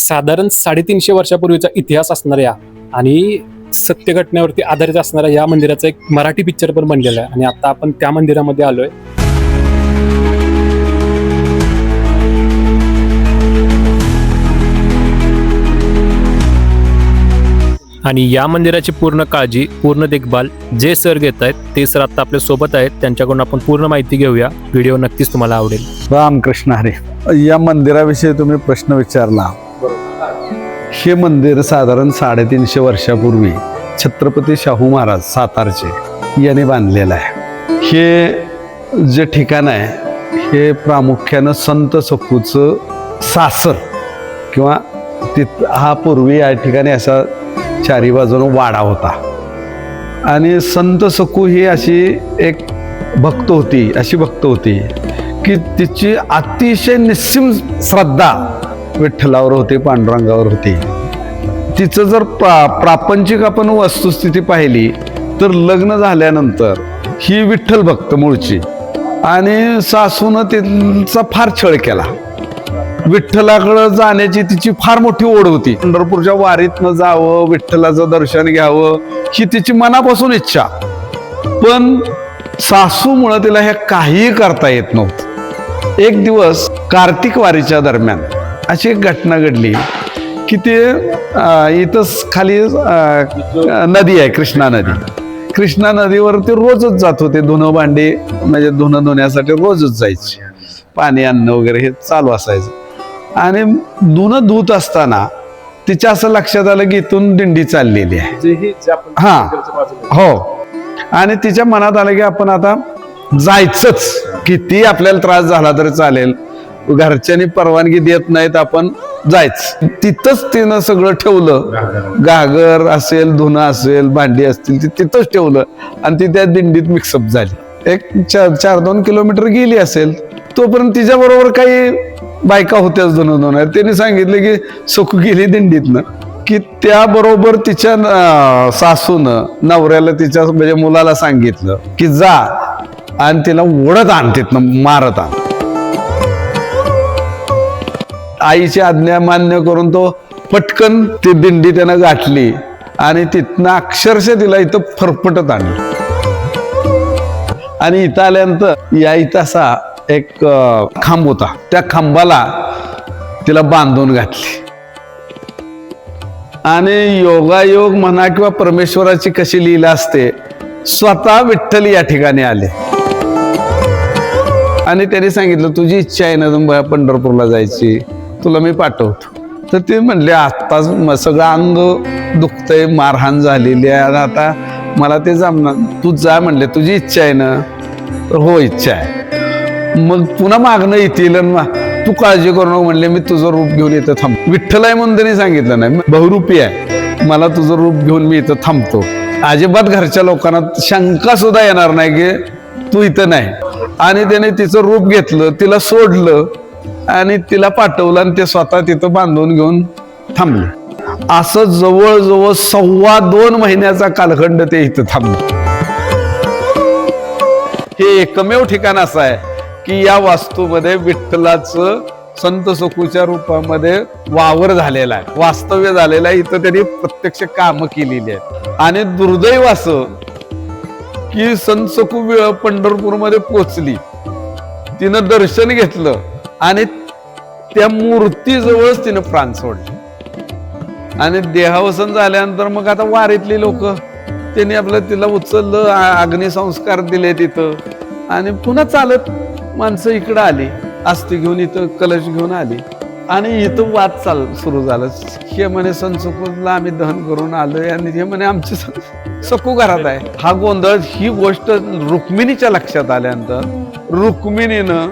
साधारण 350 वर्षापूर्वीचा इतिहास असणाऱ्या आणि सत्य घटनेवरती आधारित असणाऱ्या या मंदिराचा एक मराठी पिक्चर पण बनलेला आहे आणि आता आपण त्या मंदिरामध्ये आलोय. आणि या मंदिराची पूर्ण काळजी, पूर्ण देखभाल जे सर घेत आहेत ते सर आता आपल्या सोबत आहेत. त्यांच्याकडून आपण पूर्ण माहिती घेऊया. व्हिडिओ नक्कीच तुम्हाला आवडेल. रामकृष्ण हरी. या मंदिराविषयी तुम्ही प्रश्न विचारला. हे मंदिर साधारण 350 वर्षापूर्वी छत्रपती शाहू महाराज सातारचे यांनी बांधलेलं आहे. हे जे ठिकाण आहे हे प्रामुख्यानं संत सखूचं सासर किंवा हा पूर्वी या ठिकाणी असा चारी बाजूनं वाडा होता आणि संत सखू ही अशी एक भक्त होती की तिची अतिशय निस्सीम श्रद्धा विठ्ठलावर होती, पांडुरंगावर होती. तिचं जर प्रापंचिक आपण वस्तुस्थिती पाहिली तर लग्न झाल्यानंतर ही विठ्ठल भक्त मूळची आणि सासूनं तिचा फार छळ केला. विठ्ठलाकडं जाण्याची तिची फार मोठी ओढ होती. पंढरपूरच्या वारीतनं जावं, विठ्ठलाचं दर्शन घ्यावं ही तिची मनापासून इच्छा. पण सासूमुळं तिला हे काहीही करता येत नव्हतं. एक दिवस कार्तिक वारीच्या दरम्यान अशी एक घटना घडली की ते इथंच खाली नदी आहे, कृष्णा नदीवर ते रोजच जात होते. धुणं भांडी म्हणजे धुणं धुण्यासाठी रोजच जायचे. पाणी अन्न वगैरे हे चालू असायचं आणि धुणं धुत असताना तिच्या असं लक्षात आलं की इथून दिंडी चाललेली आहे. हा हो. आणि तिच्या मनात आलं की आपण आता जायचंच, किती आपल्याला त्रास झाला तरी चालेल, घरच्यांनी परवानगी देत नाहीत, आपण जायचं. तिथंच तिनं सगळं ठेवलं. घागर असेल, धुणं असेल, भांडी असतील, ती तिथंच ठेवलं आणि ती त्या दिंडीत मिक्सअप झाली. एक 4-2 किलोमीटर गेली असेल तोपर्यंत तिच्या बरोबर काही बायका होत्याच धुणं. त्यांनी सांगितलं की सखू गेली दिंडीतनं की त्याबरोबर तिच्या सासूनं नवऱ्याला तिच्या म्हणजे मुलाला सांगितलं की जा आणि तिला ओढत आण, तिथनं मारत आण. आईची आज्ञा मान्य करून तो पटकन ती दिंडी त्यानं गाठली आणि तिथनं अक्षरशः तिला इथं फरफटत आणली. आणि इथं आल्यानंतर या इथं असा एक खांब होता, त्या खांबाला तिला बांधून घातली. आणि योगायोग म्हणा किंवा परमेश्वराची कशी लीला असते, स्वतः विठ्ठल या ठिकाणी आले आणि त्यांनी सांगितलं तुझी इच्छा आहे ना पंढरपूरला जायची, तुला मी पाठवतो. तर ते म्हणले आत्ताच सगळं अंग दुखतंय, मारहाण झालेली आहे, आता मला ते जमणार, तू जा म्हणले. तुझी इच्छा आहे ना? तर हो इच्छा आहे. मग पुन्हा मागणं येतील, तू काळजी करू नको म्हणले, मी तुझं रूप घेऊन इथं थांब. विठ्ठल आहे म्हणून त्यांनी सांगितलं नाही, बहुरूपी आहे, मला तुझं रूप घेऊन मी इथं थांबतो. अजिबात घरच्या लोकांना शंका सुद्धा येणार नाही की तू इथं नाही. आणि त्याने तिचं रूप घेतलं, तिला सोडलं आणि तिला पाठवलं आणि ते स्वतः तिथं बांधून घेऊन थांबले. असं जवळजवळ 2.25 महिन्याचा कालखंड ते इथं थांबले. हे एकमेव ठिकाण असं आहे की या वास्तूमध्ये विठ्ठलाचं संत सखूच्या रूपामध्ये वावर झालेला आहे, वास्तव्य झालेलं आहे. इथं त्यांनी प्रत्यक्ष कामं केलेली आहेत. आणि दुर्दैव असं की संत सखू पंढरपूरमध्ये पोचली, तिनं दर्शन घेतलं आणि त्या मूर्तीजवळच तिनं प्राण सोडले. आणि देहावसन झाल्यानंतर मग आता वारीतली लोक त्यांनी आपलं तिला उचललं, अग्निसंस्कार दिले तिथं आणि पुन्हा चालत माणसं इकडं आली, आस्ती घेऊन इथं कलश घेऊन आली आणि इथं वाद सुरू झालं. हे म्हणे संत सखूला आम्ही दहन करून आलोय आणि हे म्हणे आमची सखू घरात आहे. हा गोंधळ, ही गोष्ट रुक्मिणीच्या लक्षात आल्यानंतर रुक्मिणीनं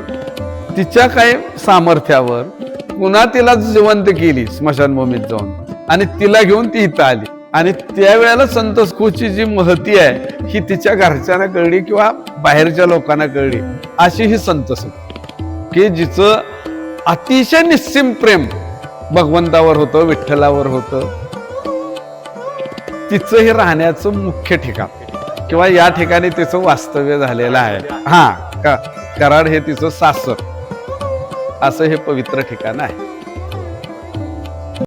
तिच्या काही सामर्थ्यावर पुन्हा तिला जिवंत केली स्मशानभूमीत जाऊन आणि तिला घेऊन ती इथं आली. आणि त्यावेळेला संत सखूची जी महती आहे ही तिच्या घरच्यांना कळली किंवा बाहेरच्या लोकांना कळली. अशी ही संत सखू की जिचं अतिशय निस्सीम प्रेम भगवंतावर होतं, विठ्ठलावर होतं. तिचं हे राहण्याचं मुख्य ठिकाण किंवा या ठिकाणी तिचं वास्तव्य झालेलं आहे. हा कराड हे तिचं सासर, असं हे पवित्र ठिकाण आहे.